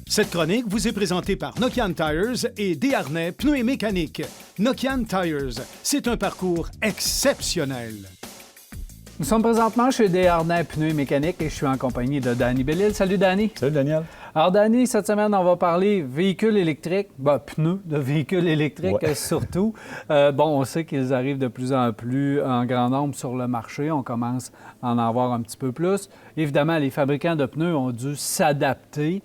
Cette chronique vous est présentée par Nokian Tires et Desharnais Pneus et Mécaniques. Nokian Tires, c'est un parcours exceptionnel. Nous sommes présentement chez Desharnais Pneus et Mécaniques et je suis en compagnie de Danny Bellil. Salut Danny. Salut Daniel. Alors Danny, cette semaine, on va parler véhicules électriques, pneus de véhicules électriques surtout. On sait qu'ils arrivent de plus en plus en grand nombre sur le marché. On commence à en avoir un petit peu plus. Évidemment, les fabricants de pneus ont dû s'adapter.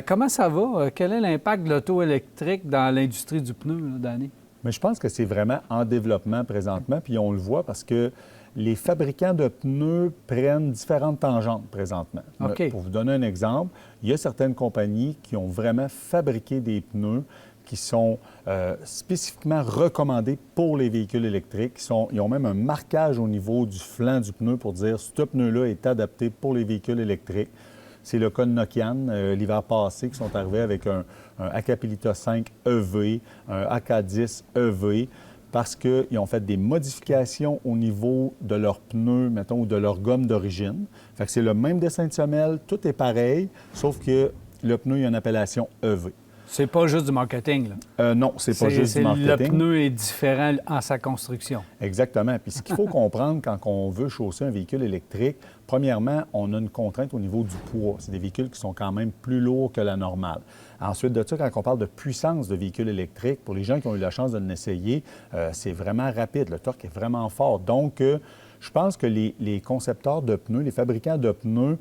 Comment ça va? Quel est l'impact de l'auto électrique dans l'industrie du pneu, là, Danny? Mais je pense que c'est vraiment en développement présentement, puis on le voit parce que les fabricants de pneus prennent différentes tangentes présentement. OK. Pour vous donner un exemple, il y a certaines compagnies qui ont vraiment fabriqué des pneus qui sont spécifiquement recommandés pour les véhicules électriques. Ils ont même un marquage au niveau du flanc du pneu pour dire ce pneu-là est adapté pour les véhicules électriques. C'est le cas de Nokian, l'hiver passé, qui sont arrivés avec un Hakkapeliitta 5 EV, un AK10 EV, parce qu'ils ont fait des modifications au niveau de leurs pneus, mettons, ou de leur gomme d'origine. Fait que c'est le même dessin de semelle, tout est pareil, sauf que le pneu, il y a une appellation EV. C'est pas juste du marketing, là. Non, c'est pas juste du marketing. Le pneu est différent en sa construction. Exactement. Puis ce qu'il faut comprendre quand on veut chausser un véhicule électrique, premièrement, on a une contrainte au niveau du poids. C'est des véhicules qui sont quand même plus lourds que la normale. Ensuite de ça, quand on parle de puissance de véhicules électriques, pour les gens qui ont eu la chance de l'essayer, c'est vraiment rapide. Le torque est vraiment fort. Donc, je pense que les concepteurs de pneus, les fabricants de pneus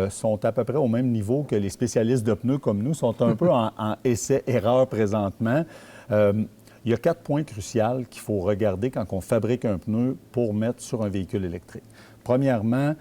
sont à peu près au même niveau que les spécialistes de pneus comme nous, sont un peu en essai-erreur présentement. Il y a 4 points cruciaux qu'il faut regarder quand on fabrique un pneu pour mettre sur un véhicule électrique. Premièrement,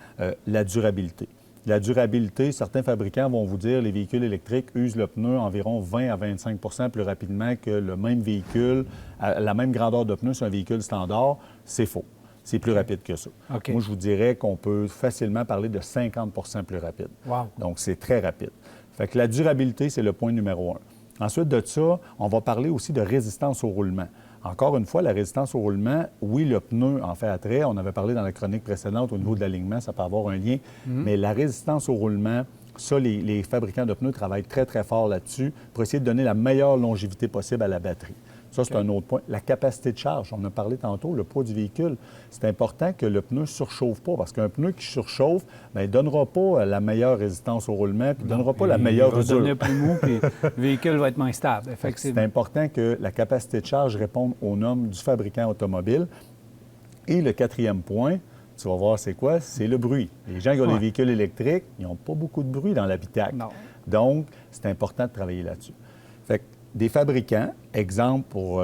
la durabilité. La durabilité, certains fabricants vont vous dire que les véhicules électriques usent le pneu environ 20 à 25 plus rapidement que le même véhicule, la même grandeur de pneu sur un véhicule standard. C'est faux. C'est plus rapide que ça. Okay. Moi, je vous dirais qu'on peut facilement parler de 50 plus rapide. Wow. Donc, c'est très rapide. Fait que la durabilité, c'est le point numéro 1. Ensuite de ça, on va parler aussi de résistance au roulement. Encore une fois, la résistance au roulement, oui, le pneu en fait attrait. On avait parlé dans la chronique précédente au niveau de l'alignement, ça peut avoir un lien. Mais la résistance au roulement, ça, les fabricants de pneus travaillent très, très fort là-dessus pour essayer de donner la meilleure longévité possible à la batterie. Ça, c'est un autre point. La capacité de charge, on en a parlé tantôt, le poids du véhicule. C'est important que le pneu ne surchauffe pas, parce qu'un pneu qui surchauffe, bien, il ne donnera pas la meilleure résistance au roulement, puis il ne donnera pas la meilleure usure. Il va devenir plus mou, puis le véhicule va être moins stable, effectivement. C'est important que la capacité de charge réponde aux normes du fabricant automobile. Et le 4e point, tu vas voir c'est quoi? C'est le bruit. Les gens qui ont des véhicules électriques, ils n'ont pas beaucoup de bruit dans l'habitacle. Donc, c'est important de travailler là-dessus. Fait que des fabricants, exemple pour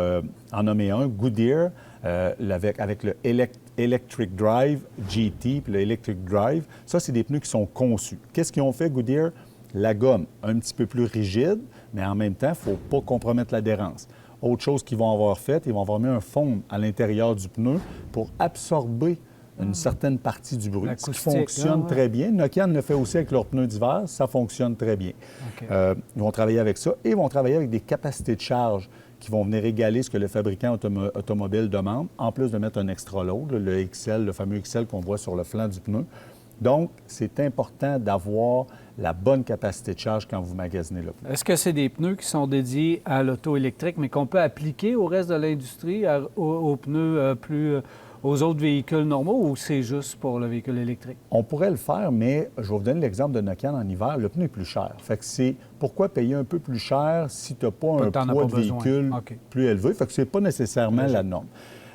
en nommer un, Goodyear, avec le Electric Drive GT puis le Electric Drive, ça, c'est des pneus qui sont conçus. Qu'est-ce qu'ils ont fait, Goodyear? La gomme, un petit peu plus rigide, mais en même temps, il ne faut pas compromettre l'adhérence. Autre chose qu'ils vont avoir fait, ils vont avoir mis un foam à l'intérieur du pneu pour absorber une certaine partie du bruit, ce qui fonctionne très bien. Nokian le fait aussi avec leurs pneus d'hiver, ça fonctionne très bien. Okay. Ils vont travailler avec ça et ils vont travailler avec des capacités de charge qui vont venir égaler ce que le fabricant automobile demande, en plus de mettre un extra load, le XL, le fameux XL qu'on voit sur le flanc du pneu. Donc, c'est important d'avoir la bonne capacité de charge quand vous magasinez le pneu. Est-ce que c'est des pneus qui sont dédiés à l'auto électrique, mais qu'on peut appliquer au reste de l'industrie, aux pneus aux autres véhicules normaux, ou c'est juste pour le véhicule électrique? On pourrait le faire, mais je vais vous donner l'exemple de Nokian en hiver. Le pneu est plus cher. Fait que c'est pourquoi payer un peu plus cher si tu n'as pas un poids de véhicule plus élevé? Fait que c'est pas nécessairement la norme.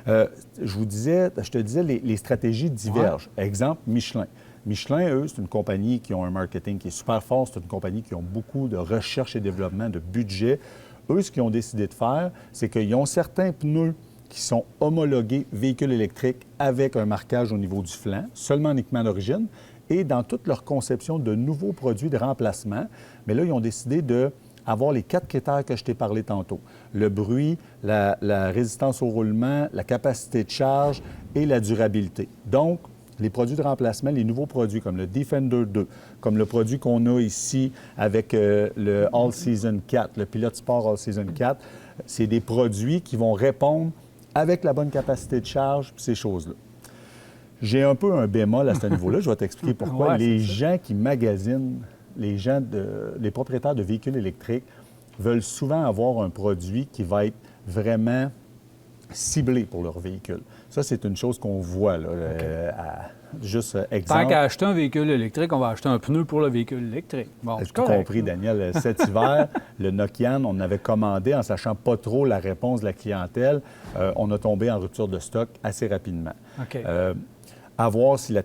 Je te disais, les stratégies divergent. Exemple, Michelin. Michelin, eux, c'est une compagnie qui ont un marketing qui est super fort. C'est une compagnie qui ont beaucoup de recherche et développement, de budget. Eux, ce qu'ils ont décidé de faire, c'est qu'ils ont certains pneus qui sont homologués véhicules électriques avec un marquage au niveau du flanc, seulement en équipement d'origine, et dans toute leur conception de nouveaux produits de remplacement. Mais là, ils ont décidé d'avoir les 4 critères que je t'ai parlé tantôt. Le bruit, la résistance au roulement, la capacité de charge et la durabilité. Donc, les produits de remplacement, les nouveaux produits comme le Defender 2, comme le produit qu'on a ici avec le All Season 4, le Pilote Sport All Season 4, c'est des produits qui vont répondre avec la bonne capacité de charge, ces choses-là. J'ai un peu un bémol à ce niveau-là. Je vais t'expliquer pourquoi. Les gens qui magasinent les propriétaires de véhicules électriques veulent souvent avoir un produit qui va être vraiment ciblé pour leur véhicule. Ça, c'est une chose qu'on voit, là, juste exemple. Tant qu'à acheter un véhicule électrique, on va acheter un pneu pour le véhicule électrique. Bon, j'ai tout compris, Daniel. Cet hiver, le Nokian, on avait commandé en sachant pas trop la réponse de la clientèle. On a tombé en rupture de stock assez rapidement. OK. À voir si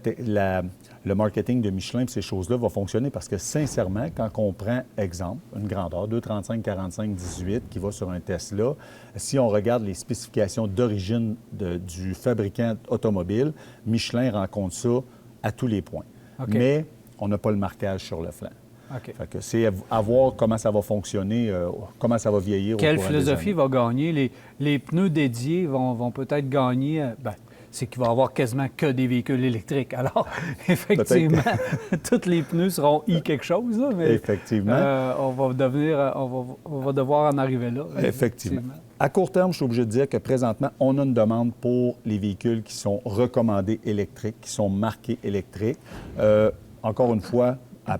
le marketing de Michelin et ces choses-là va fonctionner parce que, sincèrement, quand on prend, exemple, une grandeur 235, 45, 18 qui va sur un Tesla, si on regarde les spécifications d'origine du fabricant automobile, Michelin rencontre ça à tous les points. Okay. Mais on n'a pas le marquage sur le flanc. Okay. Fait que c'est à voir comment ça va fonctionner, comment ça va vieillir. Quelle philosophie va gagner? Les pneus dédiés vont peut-être gagner... c'est qu'il va y avoir quasiment que des véhicules électriques. Alors, effectivement, tous les pneus seront quelque chose, là, mais effectivement. on va devoir en arriver là. Effectivement. À court terme, je suis obligé de dire que présentement, on a une demande pour les véhicules qui sont recommandés électriques, qui sont marqués électriques. Encore une fois,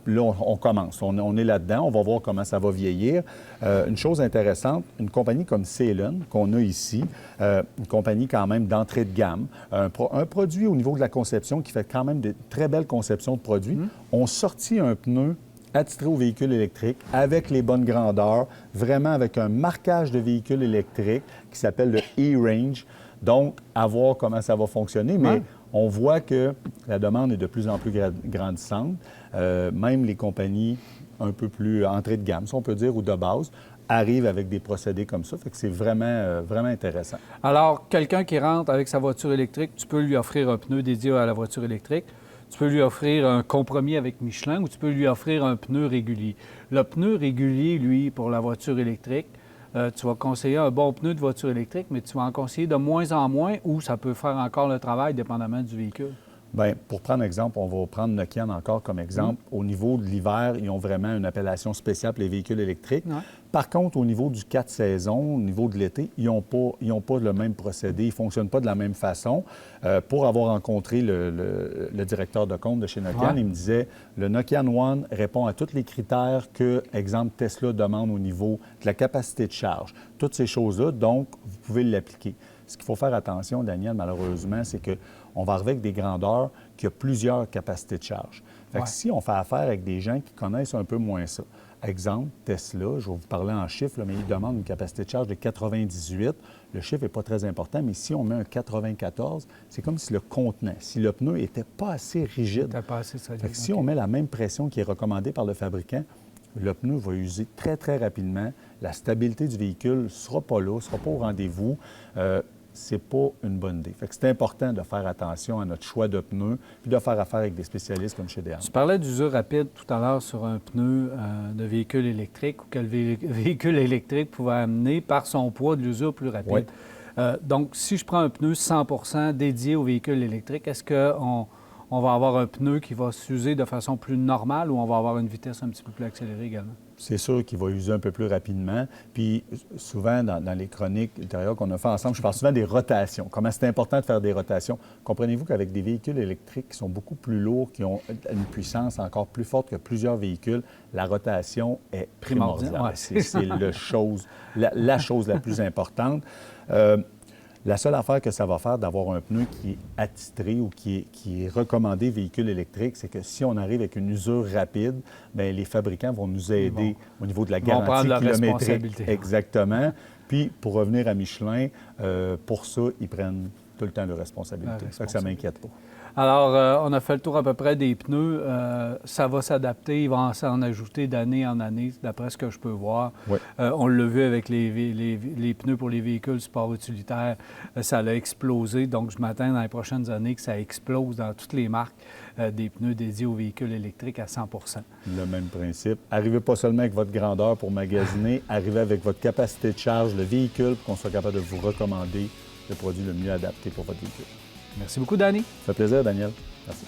là, on commence. On est là-dedans. On va voir comment ça va vieillir. Une chose intéressante, une compagnie comme Ceylon, qu'on a ici, une compagnie quand même d'entrée de gamme, un produit au niveau de la conception qui fait quand même de très belles conceptions de produits, ont sorti un pneu attitré au véhicule électrique avec les bonnes grandeurs, vraiment avec un marquage de véhicule électrique qui s'appelle le E-Range. Donc, à voir comment ça va fonctionner, mais on voit que la demande est de plus en plus grandissante. Même les compagnies un peu plus entrée de gamme, si on peut dire, ou de base, arrivent avec des procédés comme ça. Fait que c'est vraiment, vraiment intéressant. Alors, quelqu'un qui rentre avec sa voiture électrique, tu peux lui offrir un pneu dédié à la voiture électrique. Tu peux lui offrir un compromis avec Michelin ou tu peux lui offrir un pneu régulier. Le pneu régulier, lui, pour la voiture électrique, tu vas conseiller un bon pneu de voiture électrique, mais tu vas en conseiller de moins en moins ou ça peut faire encore le travail dépendamment du véhicule? Bien, pour prendre exemple, on va prendre Nokian encore comme exemple. Au niveau de l'hiver, ils ont vraiment une appellation spéciale pour les véhicules électriques. Ouais. Par contre, au niveau du 4 saisons, au niveau de l'été, ils n'ont pas le même procédé, ils ne fonctionnent pas de la même façon. Pour avoir rencontré le directeur de compte de chez Nokian, il me disait, le Nokian One répond à tous les critères que, exemple, Tesla demande au niveau de la capacité de charge. Toutes ces choses-là, donc, vous pouvez l'appliquer. Ce qu'il faut faire attention, Daniel, malheureusement, c'est qu'on va arriver avec des grandeurs qui ont plusieurs capacités de charge. Fait que si on fait affaire avec des gens qui connaissent un peu moins ça, exemple, Tesla, je vais vous parler en chiffres, là, mais il demande une capacité de charge de 98. Le chiffre n'est pas très important, mais si on met un 94, c'est comme si le contenant, si le pneu n'était pas assez rigide. Pas assez solide. Fait que si on met la même pression qui est recommandée par le fabricant, le pneu va user très, très rapidement. La stabilité du véhicule ne sera pas là, ne sera pas au rendez-vous. C'est pas une bonne idée. Fait que c'est important de faire attention à notre choix de pneus puis de faire affaire avec des spécialistes comme chez Dean. Tu parlais d'usure rapide tout à l'heure sur un pneu de véhicule électrique ou que le véhicule électrique pouvait amener par son poids de l'usure plus rapide. Oui. Donc, si je prends un pneu 100% dédié au véhicule électrique, est-ce qu'on va avoir un pneu qui va s'user de façon plus normale ou on va avoir une vitesse un petit peu plus accélérée également? C'est sûr qu'il va user un peu plus rapidement. Puis souvent, dans les chroniques ultérieures qu'on a fait ensemble, je parle souvent des rotations. Comment c'est important de faire des rotations. Comprenez-vous qu'avec des véhicules électriques qui sont beaucoup plus lourds, qui ont une puissance encore plus forte que plusieurs véhicules, la rotation est primordiale. Ouais. C'est la chose la plus importante. La seule affaire que ça va faire d'avoir un pneu qui est attitré ou qui est recommandé véhicule électrique, c'est que si on arrive avec une usure rapide, bien, les fabricants vont nous aider au niveau de la garantie kilométrique. Exactement. Puis, pour revenir à Michelin, pour ça, ils prennent tout le temps leur responsabilité. Ça fait que ça ne m'inquiète pas. Alors, on a fait le tour à peu près des pneus. Ça va s'adapter. Il va s'en ajouter d'année en année, d'après ce que je peux voir. Oui. On l'a vu avec les pneus pour les véhicules sport utilitaires. Ça a explosé. Donc, je m'attends dans les prochaines années que ça explose dans toutes les marques des pneus dédiés aux véhicules électriques à 100 %. Le même principe. Arrivez pas seulement avec votre grandeur pour magasiner, arrivez avec votre capacité de charge, le véhicule, pour qu'on soit capable de vous recommander le produit le mieux adapté pour votre véhicule. Merci beaucoup, Danny. Ça fait plaisir, Daniel. Merci.